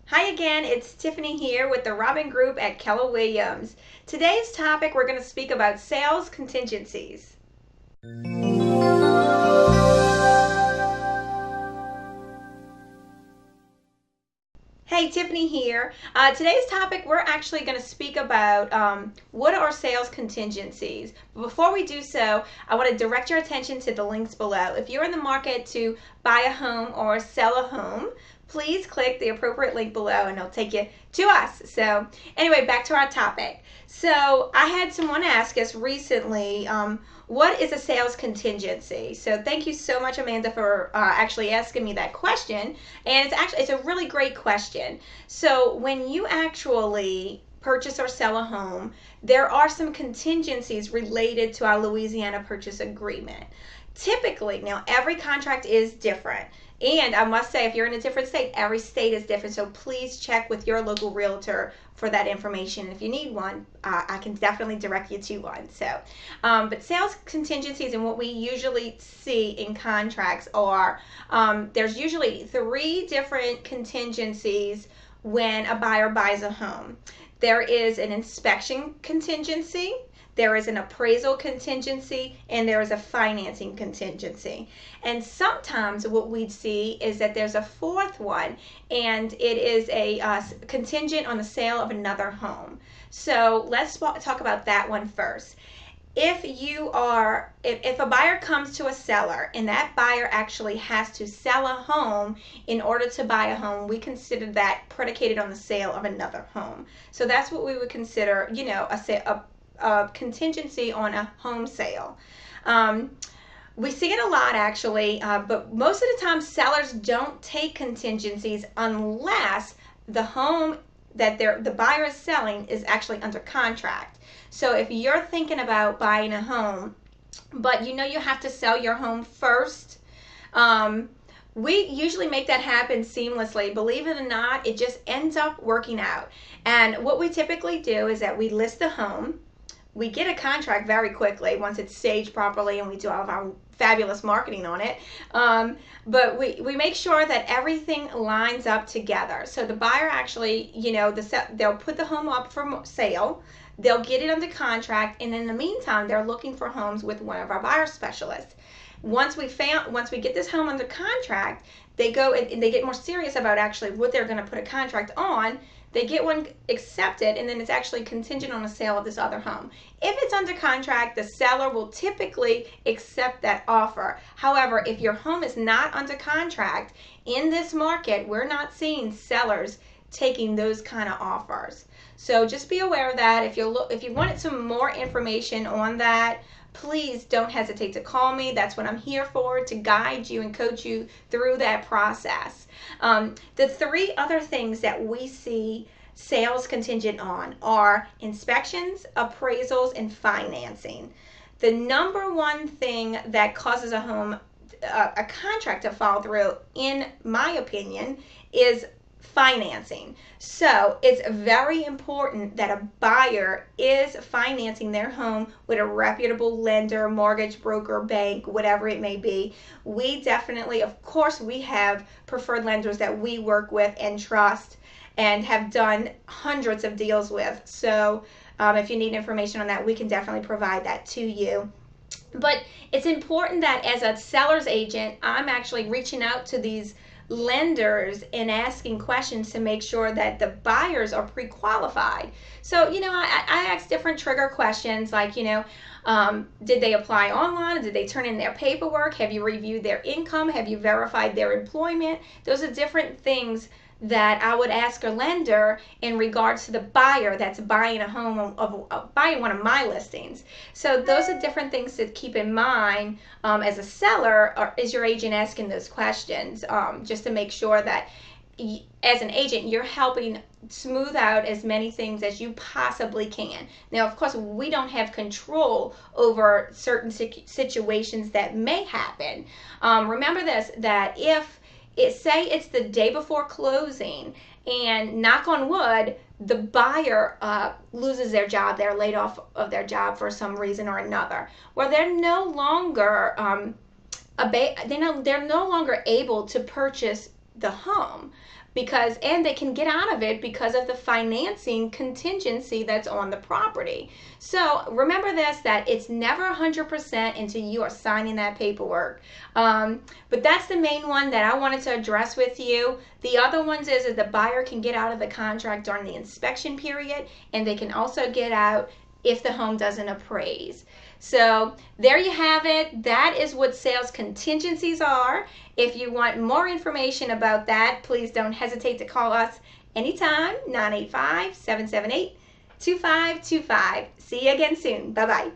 Hi again, it's Tiffany here with the Robin Group at Keller Williams. Today's topic, we're going to speak about sales contingencies. Hey, Tiffany here. Today's topic, we're actually going to speak about what are sales contingencies. But before we do so, I want to direct your attention to the links below. If you're in the market to buy a home or sell a home, please click the appropriate link below and it'll take you to us. So anyway, back to our topic. So I had someone ask us recently, what is a sales contingency? So thank you so much, Amanda, for actually asking me that question. And it's a really great question. So when you actually purchase or sell a home, there are some contingencies related to our Louisiana purchase agreement. Typically, now every contract is different. And I must say, if you're in a different state, every state is different. So please check with your local realtor for that information. If you need one, I can definitely direct you to one. So, but sales contingencies and what we usually see in contracts are there's usually 3 different contingencies when a buyer buys a home. There is an inspection contingency, there is an appraisal contingency, and there is a financing contingency. And sometimes what we'd see is that there's a 4th one, and it is a contingent on the sale of another home. So let's talk about that one first. If a buyer comes to a seller and that buyer actually has to sell a home in order to buy a home, we consider that predicated on the sale of another home. So that's what we would consider, a contingency on a home sale. We see it a lot actually, but most of the time sellers don't take contingencies unless the home that the buyer is selling is actually under contract. So if you're thinking about buying a home, but you have to sell your home first, we usually make that happen seamlessly. Believe it or not, it just ends up working out. And what we typically do is that we list the home. We get a contract very quickly once it's staged properly and we do all of our fabulous marketing on it. But we make sure that everything lines up together. So the buyer actually, they'll put the home up for sale, they'll get it under contract, and in the meantime, they're looking for homes with one of our buyer specialists. Once we get this home under contract, they go and they get more serious about actually what they're going to put a contract on. They get one accepted, and then it's actually contingent on the sale of this other home. If it's under contract, the seller will typically accept that offer. However, if your home is not under contract, in this market, we're not seeing sellers taking those kind of offers. So just be aware of that. If you wanted some more information on that, please don't hesitate to call me. That's what I'm here for, to guide you and coach you through that process. The 3 other things that we see sales contingent on are inspections, appraisals, and financing. The number one thing that causes a contract to fall through, in my opinion, is financing. So it's very important that a buyer is financing their home with a reputable lender, mortgage broker, bank, whatever it may be. We definitely, of course, we have preferred lenders that we work with and trust and have done hundreds of deals with. So if you need information on that, we can definitely provide that to you. But it's important that as a seller's agent, I'm actually reaching out to these lenders and asking questions to make sure that the buyers are pre-qualified. So, I ask different trigger questions like, did they apply online? Did they turn in their paperwork? Have you reviewed their income? Have you verified their employment? Those are different things that I would ask a lender in regards to the buyer that's buying a home, buying one of my listings. So those are different things to keep in mind as a seller, or is your agent asking those questions, just to make sure that as an agent, you're helping smooth out as many things as you possibly can. Now, of course, we don't have control over certain situations that may happen. Remember this, that if say it's the day before closing and knock on wood, the buyer loses their job, they're laid off of their job for some reason or another. Well, they're no longer they're no longer able to purchase the home. and they can get out of it because of the financing contingency that's on the property. So remember this, that it's never 100% until you are signing that paperwork. But that's the main one that I wanted to address with you. The other ones is that the buyer can get out of the contract during the inspection period, and they can also get out if the home doesn't appraise. So there you have it. That is what sales contingencies are. If you want more information about that, please don't hesitate to call us anytime, 985-778-2525. See you again soon. Bye-bye.